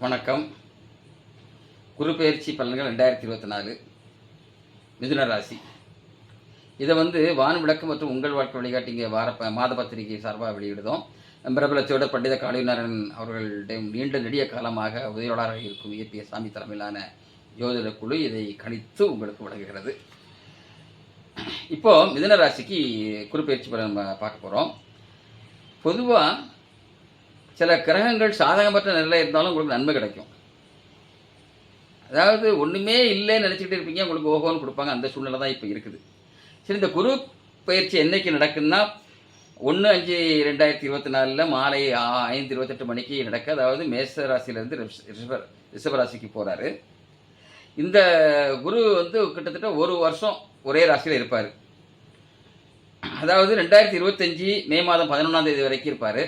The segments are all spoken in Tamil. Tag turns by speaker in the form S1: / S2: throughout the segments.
S1: வணக்கம். குரு பெயர்ச்சி பலன்கள் 2024 மிதுன ராசி. இதை வான் விளக்கு மற்றும் உங்கள் வாழ்க்கை வழிகாட்டிங்க மாத பத்திரிகை சார்பாக வெளியிடுதோம். பிரபலத்தோட பண்டித காளிநாராயணன் அவர்களுடைய நீண்ட நெடிய காலமாக உதவியாளராக இருக்கும் ஏபிஎஸ் சாமி தலைமையிலான ஜோதிட குழு இதை கணித்து உங்களுக்கு வழங்குகிறது. இப்போ மிதுன ராசிக்கு குரு பெயர்ச்சி பலன் பார்க்க போகிறோம். பொதுவாக சில கிரகங்கள் சாதகமற்ற நிலையில் இருந்தாலும் உங்களுக்கு நன்மை கிடைக்கும். அதாவது ஒன்றுமே இல்லைன்னு நினச்சிக்கிட்டு இருப்பீங்க, உங்களுக்கு ஓஹோன்னு கொடுப்பாங்க. அந்த சூழ்நிலை தான் இப்போ இருக்குது. சரி, இந்த குரு பயிற்சி என்றைக்கு நடக்குன்னா 1/5/2024 மாலை 5:28 மணிக்கு நடக்க. அதாவது மேச ராசியிலேருந்து ரிஷபராசிக்கு போகிறாரு. இந்த குரு கிட்டத்தட்ட ஒரு வருஷம் ஒரே ராசியில் இருப்பார். அதாவது 2025 மே மாதம் 11ஆம் தேதி வரைக்கும் இருப்பார்.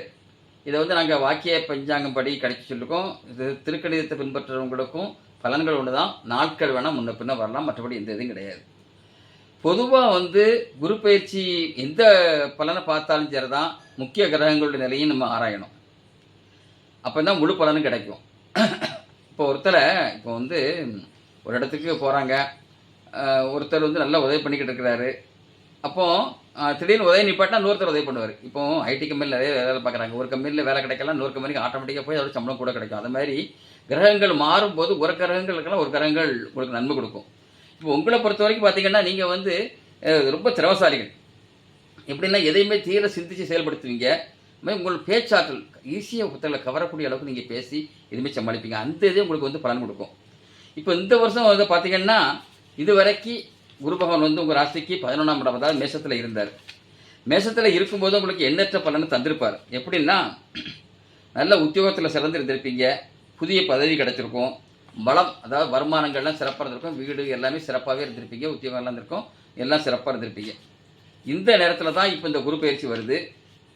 S1: இதை நாங்கள் வாக்கிய பஞ்சாங்கம் படி கணிச்சு சொல்லிருக்கோம். இது திருக்கணிதத்தை பின்பற்றுறவங்களுக்கும் பலன்கள் ஒன்று தான். நாட்கள் வேணால் முன்ன பின்ன வரலாம், மற்றபடி எந்த இதுவும் கிடையாது. பொதுவாக குரு பயிற்சி எந்த பலனை பார்த்தாலும் சரி தான், முக்கிய கிரகங்களுடைய நிலையும் நம்ம ஆராயணும். அப்போ தான் முழு பலனும் கிடைக்கும். இப்போ இப்போ ஒரு இடத்துக்கு போகிறாங்க. ஒருத்தர் நல்லா உதவி பண்ணிக்கிட்டு இருக்கிறாரு. அப்போது திடீர்னு உதவி நிப்பாட்டினா இன்னொருத்தர் உதவி பண்ணுவார். இப்போ ஐடி கம்பெனியில் நிறைய வேலை பார்க்குறாங்க. ஒரு கம்பெனியில் வேலை கிடைக்கலாம், இன்னொரு கம்பெனிக்கு ஆட்டோமேட்டிக்காக போய் அதோட சம்பளம் கூட கிடைக்கும். அது மாதிரி கிரகங்கள் மாறும்போது ஒரு கிரகங்களுக்கெல்லாம் ஒரு கிரகங்கள் உங்களுக்கு நன்மை கொடுக்கும். இப்போ உங்களை பொறுத்த வரைக்கும் பார்த்தீங்கன்னா நீங்கள் ரொம்ப திறமசாலிகள். எப்படின்னா எதையுமே தீர சிந்தித்து செயல்படுத்துவீங்க. உங்களோட பேச்சாற்றல் ஈஸியாக புத்தகங்களை கவரக்கூடிய அளவுக்கு நீங்கள் பேசி எதுவுமே சமாளிப்பீங்க. அந்த இதே உங்களுக்கு பலன் கொடுக்கும். இப்போ இந்த வருஷம் பார்த்தீங்கன்னா இது வரைக்கும் குரு பகவான் உங்கள் ராசிக்கு 11ஆம் இடம், அதாவது மேசத்தில் இருந்தார். மேசத்தில் இருக்கும்போது உங்களுக்கு எண்ணற்ற பலனை தந்திருப்பார். எப்படின்னா நல்ல உத்தியோகத்தில் சிறந்து இருந்திருப்பீங்க, புதிய பதவி கிடச்சிருக்கும், பலம் அதாவது வருமானங்கள்லாம் சிறப்பாக இருந்திருக்கும், வீடு எல்லாமே சிறப்பாகவே இருந்திருப்பீங்க, உத்தியோகம் எல்லாம் இருக்கும், எல்லாம் சிறப்பாக இருந்திருப்பீங்க. இந்த நேரத்தில் தான் இப்போ இந்த குரு பயிற்சி வருது.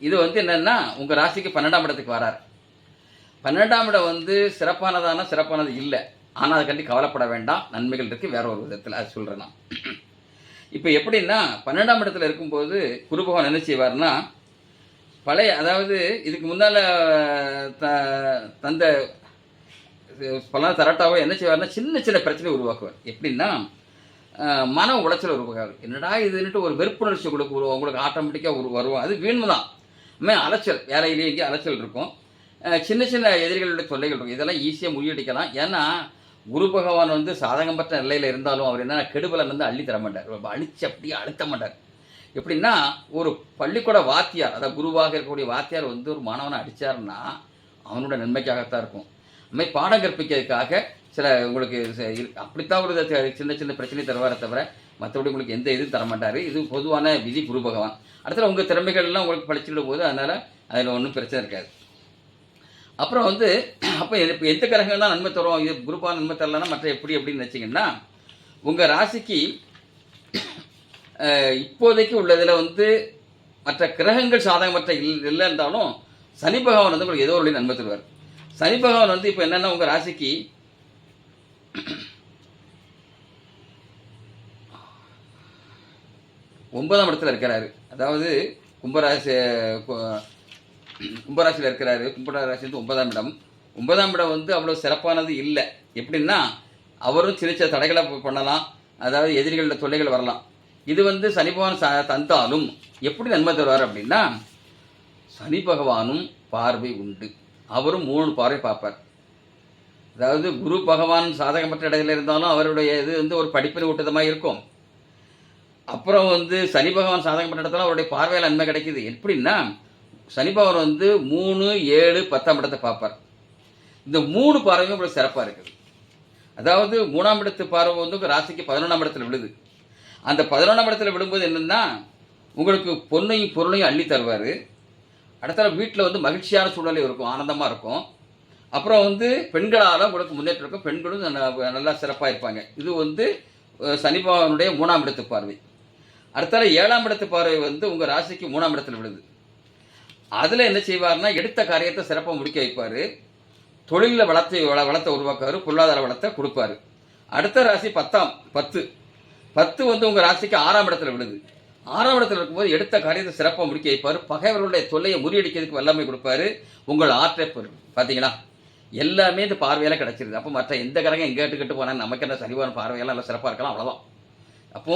S1: இது என்னென்னா உங்கள் ராசிக்கு 12ஆம் இடத்துக்கு வரார். 12ஆம் இடம் சிறப்பானதானா சிறப்பானது இல்லை. ஆனால் அதை கண்டி கவலைப்பட வேண்டாம், நன்மைகள் இருக்குது. வேற ஒரு விதத்தில் அது சொல்கிறேன் நான். இப்போ எப்படின்னா 12ஆம் இடத்துல இருக்கும்போது குரு பகவான் என்ன செய்வார்னா, அதாவது இதுக்கு முன்னால் தந்த பல தரட்டாவோ என்ன செய்வார்னா சின்ன சின்ன பிரச்சனை உருவாக்குவார். எப்படின்னா மன உளைச்சல் உருவாக்குவார். என்னடா இதுன்னுட்டு ஒரு வெறுப்புணர்ச்சி உங்களுக்கு ஆட்டோமேட்டிக்காக வரும். அது வீண்மை தான். அலைச்சல், வேலையிலேயே இங்கே அலைச்சல் இருக்கும். சின்ன சின்ன எதிரிகளுடைய தொல்லைகள் இருக்கும். இதெல்லாம் ஈஸியாக முறியடிக்கலாம். ஏன்னா குரு பகவான் சாதகம் பெற்ற நிலையில் இருந்தாலும் அவர் என்ன கெடுபலன் அள்ளி தர மாட்டார், அழிச்சு அப்படியே அழுத்த மாட்டார். எப்படின்னா ஒரு பள்ளிக்கூட வாத்தியார், அதாவது குருவாக இருக்கக்கூடிய வாத்தியார் ஒரு மாணவனை அடித்தார்னா அவனோட நன்மைக்காகத்தான் இருக்கும். அதுமாதிரி பாடம் கற்பிக்கிறதுக்காக சில உங்களுக்கு அப்படித்தான் ஒரு சின்ன சின்ன பிரச்சனை தருவாரை தவிர மற்றபடி உங்களுக்கு எந்த இதுவும் தரமாட்டார். இது பொதுவான விதி குரு பகவான். அடுத்த உங்கள் திறமைகள்லாம் உங்களுக்கு படிச்சுடும் போது அதனால் அதில் ஒன்றும் பிரச்சனை இருக்காது. அப்புறம் அப்போ இப்போ எந்த கிரகங்கள் தான் நன்மை தரும், இது குருப்பாக நன்மை தரலன்னா மற்ற எப்படி அப்படின்னு நினச்சிங்கன்னா, உங்கள் ராசிக்கு இப்போதைக்கு உள்ளதில் மற்ற கிரகங்கள் சாதகமற்ற இல்லை இருந்தாலும் சனி பகவான் உங்களுக்கு ஏதோ ஒரு நன்மை தருவார். சனி பகவான் இப்போ என்னென்னா உங்கள் ராசிக்கு 9ஆம் இடத்துல இருக்கிறாரு. அதாவது கும்பராசியில் இருக்கிறாரு. கும்பராசி 9ஆம் இடம். 9ஆம் இடம் அவ்வளோ சிறப்பானது இல்லை. எப்படின்னா அவரும் சின்ன சின்ன தடைகளை பண்ணலாம், அதாவது எதிரிகளோட தொல்லைகள் வரலாம். இது சனி பகவான் தந்தாலும் எப்படி நன்மை தருவார் அப்படின்னா, சனி பகவானும் பார்வை உண்டு. அவரும் 3 பார்வை பார்ப்பார். அதாவது குரு பகவான் சாதகமற்ற இடத்துல இருந்தாலும் அவருடைய இது ஒரு படிப்பினை ஊட்டமாக இருக்கும். அப்புறம் சனி பகவான் சாதகமற்ற இடத்துல அவருடைய பார்வையில் நன்மை கிடைக்குது. எப்படின்னா சனி பகவான் 3, 7, 10ஆம் இடத்தை பார்ப்பார். இந்த 3 பார்வையும் உங்களுக்கு சிறப்பாக இருக்குது. அதாவது 3ஆம் இடத்து பார்வை ராசிக்கு 11ஆம் இடத்துல விழுது. அந்த 11ஆம் இடத்துல விழும்போது என்னென்னா உங்களுக்கு பொண்ணையும் பொருளையும் அள்ளி தருவார். அடுத்த வீட்டில் மகிழ்ச்சியான சூழ்நிலை இருக்கும், ஆனந்தமாக இருக்கும். அப்புறம் பெண்களால் உங்களுக்கு முன்னேற்றம் இருக்கும், பெண்களும் நல்லா சிறப்பாக இருப்பாங்க. இது சனி பகவானுடைய 3ஆம் இடத்து பார்வை. அடுத்தால 7ஆம் இடத்து பார்வை உங்கள் ராசிக்கு 3ஆம் இடத்துல விழுது. அதில் என்ன செய்வார்னா எடுத்த காரியத்தை சிறப்பாக முடிக்க வைப்பார். தொழிலில் வளத்தை உருவாக்குவார், பொருளாதார வளத்தை கொடுப்பார். அடுத்த ராசி 10 உங்கள் ராசிக்கு 6ஆம் இடத்துல விழுது. 6ஆம் இடத்துல இருக்கும்போது எடுத்த காரியத்தை சிறப்பாக முடிக்க வைப்பார். பகைவர்களுடைய தொல்லையை முறியடிக்கிறதுக்கு வல்லமை கொடுப்பாரு. உங்கள் ஆற்றை பார்த்தீங்களா, எல்லாமே இந்த பார்வையெல்லாம் கிடச்சிருது. அப்போ மற்ற எந்த கிரகம் எங்கே கெட்டு போனால் நமக்கு என்ன சனி பகவான் பார்வையெல்லாம் நல்லா சிறப்பாக இருக்கலாம், அவ்வளோதான். அப்போ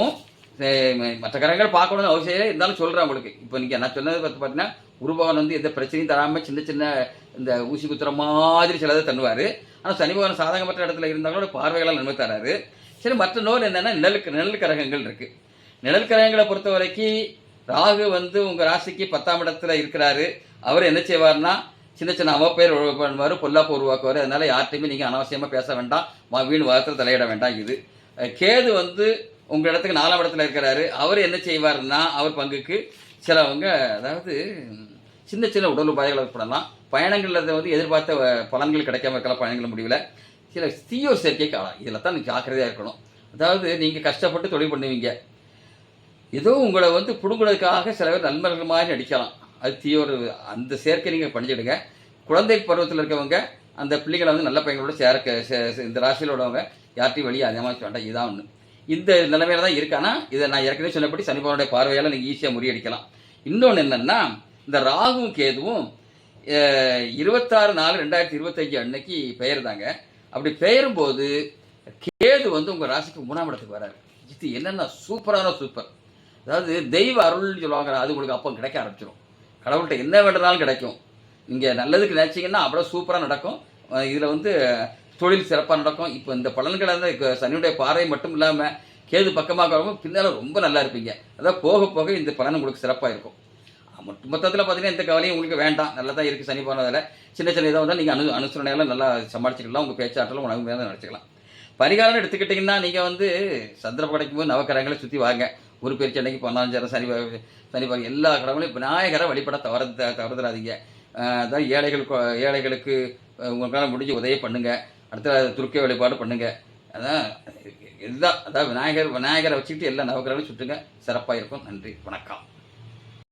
S1: மற்ற கிரகங்கள் பார்க்கணும்னு அவசியம் இல்லை, இருந்தாலும் சொல்கிறேன் உங்களுக்கு. இப்போ நீங்கள் நான் சொன்னது பார்த்தீங்கன்னா குரு பகவான் வந்து எந்த பிரச்சனையும் தராமல் சின்ன சின்ன இந்த ஊசி குத்துற மாதிரி சிலதை தண்ணுவார். ஆனால் சனி பகவான் சாதகமற்ற இடத்துல இருந்தாங்களோட பார்வைகளால் நன்மை தராரு. சரி, மற்ற நோர் என்னென்னா நிழல் கிரகங்கள் இருக்குது. நிழல் கிரகங்களை பொறுத்த வரைக்கும் ராகு வந்து உங்கள் ராசிக்கு 10ஆம் இடத்துல இருக்கிறாரு. அவர் என்ன செய்வார்னா சின்ன சின்ன அவப்பேர் பண்ணுவார், பொல்லாப்பு உருவாக்குவார். அதனால யார்ட்டையுமே நீங்கள் அனாவசியமாக பேச வேண்டாம், வீண் வாதத்தில் தலையிட வேண்டாம். இது கேது வந்து உங்கள் இடத்துக்கு 4ஆம் இடத்துல இருக்கிறாரு. அவர் என்ன செய்வார்னா அவர் பங்குக்கு சிலவங்க அதாவது சின்ன சின்ன உடல் உபாதைகள் ஏற்படலாம். பயணங்களில் வந்து எதிர்பார்த்த பலன்கள் கிடைக்காம இருக்கலாம். பயணங்கள் முடிவில் சில தீயோ சேர்க்கைக்கு ஆகலாம். இதில் தான் நீங்கள் ஜாக்கிரதையாக இருக்கணும். அதாவது நீங்கள் கஷ்டப்பட்டு தொழில் பண்ணுவீங்க, ஏதோ உங்களை வந்து பிடுங்குறதுக்காக சில பேர் நண்பர்கள் மாதிரி நடிக்கலாம். அது தீயோர் அந்த சேர்க்கை நீங்கள் பண்ணிச்சிடுங்க. குழந்தை பருவத்தில் இருக்கவங்க அந்த பிள்ளைகளை வந்து நல்ல பையங்களோட இந்த ராசியில் உள்ளவங்க யார்ட்டையும் வெளியே அதிகமாக வேண்டாம். இதுதான் ஒன்று. இந்த நிலைமையில தான் இருக்கானா இதை நான் ஏற்கனவே சொன்னபடி சனி பகவானுடைய பார்வையால் நீங்கள் ஈஸியாக முறியடிக்கலாம். இன்னொன்று என்னென்னா இந்த ராகுவும் கேதுவும் 26/4/2025 அன்னைக்கு பெயர்தாங்க. அப்படி பெயரும்போது கேது வந்து உங்கள் ராசிக்கு 3ஆம் இடத்துக்கு வராரு. இது என்னென்னா சூப்பரான சூப்பர். அதாவது தெய்வ அருள்னு சொல்லுவாங்க, அது உங்களுக்கு அப்போ கிடைக்க ஆரம்பிச்சிடும். கடவுள்கிட்ட என்ன வேண்டுனாலும் கிடைக்கும். நீங்கள் நல்லதுக்கு நினச்சிங்கன்னா அவ்வளோ சூப்பராக நடக்கும். இதில் வந்து தொழில் சிறப்பாக நடக்கும். இப்போ இந்த பலன்களை வந்து சனியுடைய பார்வை மட்டும் இல்லாமல் கேது பக்கமாக வரவும் பின்னால் ரொம்ப நல்லா இருப்பீங்க. அதாவது போக போக இந்த பலன் உங்களுக்கு சிறப்பாக இருக்கும். மொத்தத்தில் பார்த்தீங்கன்னா எந்த கவலையும் உங்களுக்கு வேண்டாம், நல்லா தான் இருக்குது. சனி போனதில் சின்ன சின்ன இதாக வந்தால் நீங்கள் அனுசரணையெல்லாம் நல்லா சமாளிச்சுக்கலாம். உங்கள் பேச்சாற்றலும் உணவு மேலே நினச்சிக்கலாம். பரிகாரம் எடுத்துக்கிட்டிங்கன்னா நீங்கள் வந்து சந்திரப்ப கிடைக்கும் போது நவக்கிரகங்களை சுற்றி வாங்க. ஒரு பேர் அன்னைக்கு 15 சனி எல்லா கடவுளையும் விநாயகரை வழிபட தவறுதலாதீங்க. அதான் ஏழைகளுக்கு உங்களால் முடிஞ்ச உதவி பண்ணுங்கள். அடுத்த துர்க்கை வழிபாடு பண்ணுங்கள். அதான் இதுதான். அதாவது விநாயகரை வச்சுக்கிட்டு எல்லா நவக்கிரகங்களையும் சுற்றுங்க, சிறப்பாக இருக்கும். நன்றி, வணக்கம்.